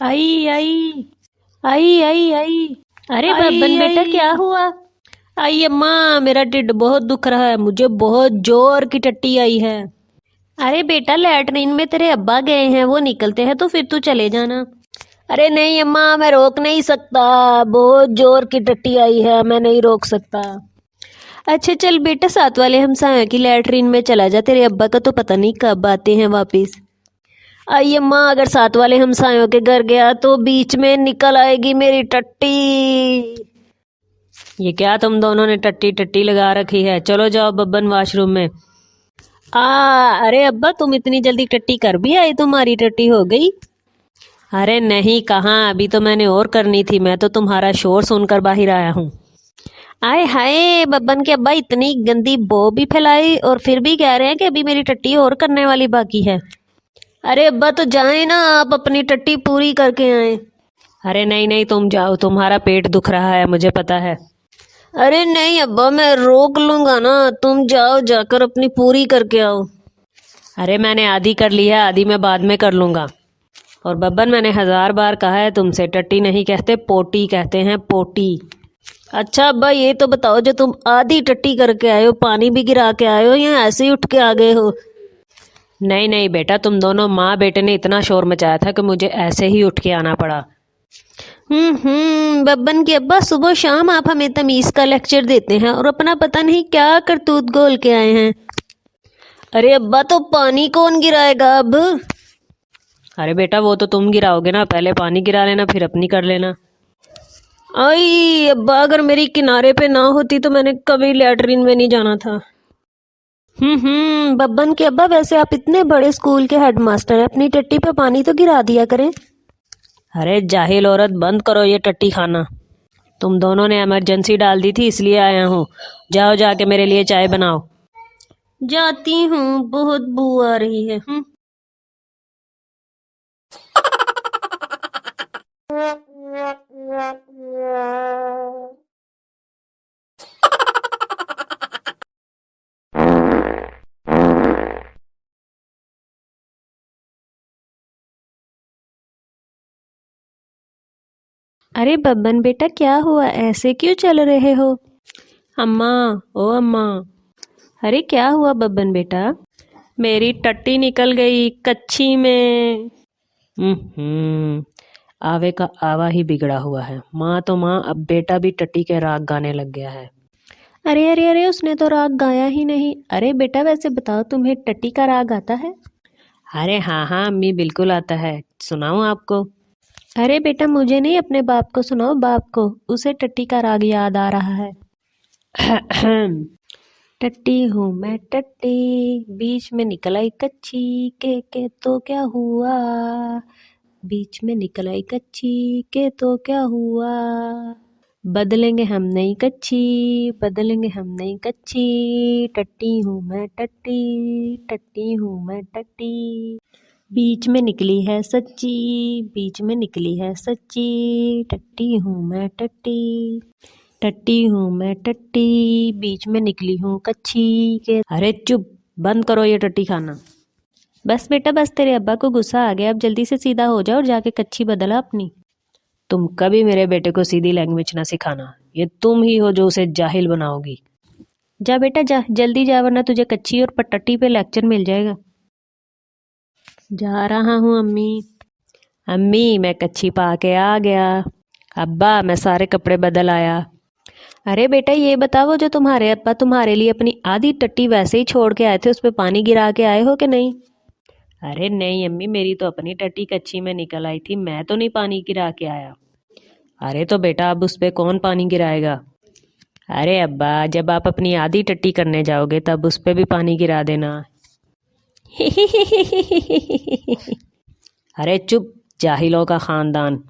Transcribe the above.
आई आई आई आई आई। अरे बब्बन बेटा क्या हुआ? आई अम्मा, मेरा ढिड बहुत दुख रहा है, मुझे बहुत जोर की टट्टी आई है। अरे बेटा लैटरिन में तेरे अब्बा गए हैं, वो निकलते हैं तो फिर तू चले जाना। अरे नहीं अम्मा, मैं रोक नहीं सकता, बहुत जोर की टट्टी आई है, मैं नहीं रोक सकता। अच्छा चल बेटा, साथ वाले हमसायों की लैटरिन में चला जा, तेरे अब्बा का तो पता नहीं कब आते हैं वापिस। आई अम्मा, अगर साथ वाले हमसायों के घर गया तो बीच में निकल आएगी मेरी टट्टी। ये क्या तुम दोनों ने टट्टी टट्टी लगा रखी है? चलो जाओ बब्बन वाशरूम में। अरे अब्बा, तुम इतनी जल्दी टट्टी कर भी आए? तुम्हारी टट्टी हो गई? अरे नहीं, कहाँ, अभी तो मैंने और करनी थी, मैं तो तुम्हारा शोर सुनकर बाहर आया हूँ। आए हाय, बब्बन के अब्बा इतनी गंदी बो भी फैलाई और फिर भी कह रहे हैं कि अभी मेरी टट्टी और करने वाली बाकी है। अरे अब्बा तो जाए ना, आप अपनी टट्टी पूरी करके आए। अरे नहीं नहीं, तुम जाओ, तुम्हारा पेट दुख रहा है, मुझे पता है। अरे नहीं अब्बा, मैं रोक लूंगा ना, तुम जाओ, जाकर अपनी पूरी करके आओ। अरे मैंने आधी कर ली है, आधी मैं बाद में कर लूंगा। और बब्बन, मैंने 1000 बार कहा है तुमसे, टट्टी नहीं कहते, पोटी कहते हैं, पोटी। अच्छा अब्बा, ये तो बताओ, जो तुम आधी टट्टी करके आए हो, पानी भी गिरा के आए हो या ऐसे ही उठ के आ गए हो? नहीं नहीं बेटा, तुम दोनों माँ बेटे ने इतना शोर मचाया था कि मुझे ऐसे ही उठ के आना पड़ा। बब्बन के अब्बा, सुबह शाम आप हमें तमीज का लेक्चर देते हैं और अपना पता नहीं क्या करतूत गोल के आए हैं। अरे अब्बा, तो पानी कौन गिराएगा अब? अरे बेटा, वो तो तुम गिराओगे ना, पहले पानी गिरा लेना, फिर अपनी कर लेना। आई अब्बा, अगर मेरी किनारे पे ना होती तो मैंने कभी लैटरिन में नहीं जाना था। बब्बन के अब्बा, वैसे आप इतने बड़े स्कूल के हेडमास्टर हैं, अपनी टट्टी पे पानी तो गिरा दिया करें। अरे जाहिल औरत, बंद करो ये टट्टी खाना। तुम दोनों ने इमरजेंसी डाल दी थी, इसलिए आया हूँ। जाओ जाके मेरे लिए चाय बनाओ। जाती हूँ, बहुत बू आ रही है। अरे बब्बन बेटा, क्या हुआ, ऐसे क्यों चल रहे हो? अम्मा, ओ अम्मा। अरे क्या हुआ बब्बन बेटा? मेरी टट्टी निकल गई कच्ची में। आवे का आवा ही बिगड़ा हुआ है। माँ तो माँ, अब बेटा भी टट्टी के राग गाने लग गया है। अरे अरे अरे, उसने तो राग गाया ही नहीं। अरे बेटा, वैसे बताओ, तुम्हें टट्टी का राग आता है? अरे हाँ हाँ अम्मी, बिल्कुल आता है, सुनाऊँ आपको? अरे बेटा, मुझे नहीं, अपने बाप को सुनाओ, बाप को, उसे टट्टी का राग याद आ रहा है। टट्टी हूँ मैं टट्टी, बीच में निकल आई कच्ची, के तो क्या हुआ, बीच में निकल आई कच्ची, के तो क्या हुआ, बदलेंगे हम नहीं कच्ची, बदलेंगे हम नहीं कच्ची, टट्टी हूँ मैं टट्टी, टट्टी हूँ मैं टट्टी, बीच में निकली है सच्ची, बीच में निकली है सच्ची, टट्टी हूँ मैं टट्टी, टट्टी हूँ मैं टट्टी, बीच में निकली हूँ कच्ची के। अरे चुप, बंद करो ये टट्टी खाना। बस बेटा बस, तेरे अब्बा को गुस्सा आ गया, अब जल्दी से सीधा हो जाओ और जाके कच्ची बदला अपनी। तुम कभी मेरे बेटे को सीधी लैंग्वेज ना सिखाना, ये तुम ही हो जो उसे जाहिल बनाओगी। जा बेटा जा, जल्दी जा, वरना तुझे कच्ची और पटट्टी पे लेक्चर मिल जाएगा। जा रहा हूँ अम्मी। अम्मी, मैं कच्ची पा के आ गया। अब्बा, मैं सारे कपड़े बदल आया। अरे बेटा, ये बताओ, जो तुम्हारे अब्बा तुम्हारे लिए अपनी आधी टट्टी वैसे ही छोड़ के आए थे, उस पर पानी गिरा के आए हो कि नहीं? अरे नहीं अम्मी, मेरी तो अपनी टट्टी कच्ची में निकल आई थी, मैं तो नहीं पानी गिरा के आया। अरे तो बेटा, अब उस पर कौन पानी गिराएगा? अरे अब्बा, जब आप अपनी आधी टट्टी करने जाओगे तब उस पर भी पानी गिरा देना। अरे चुप, जाहिलों का खानदान।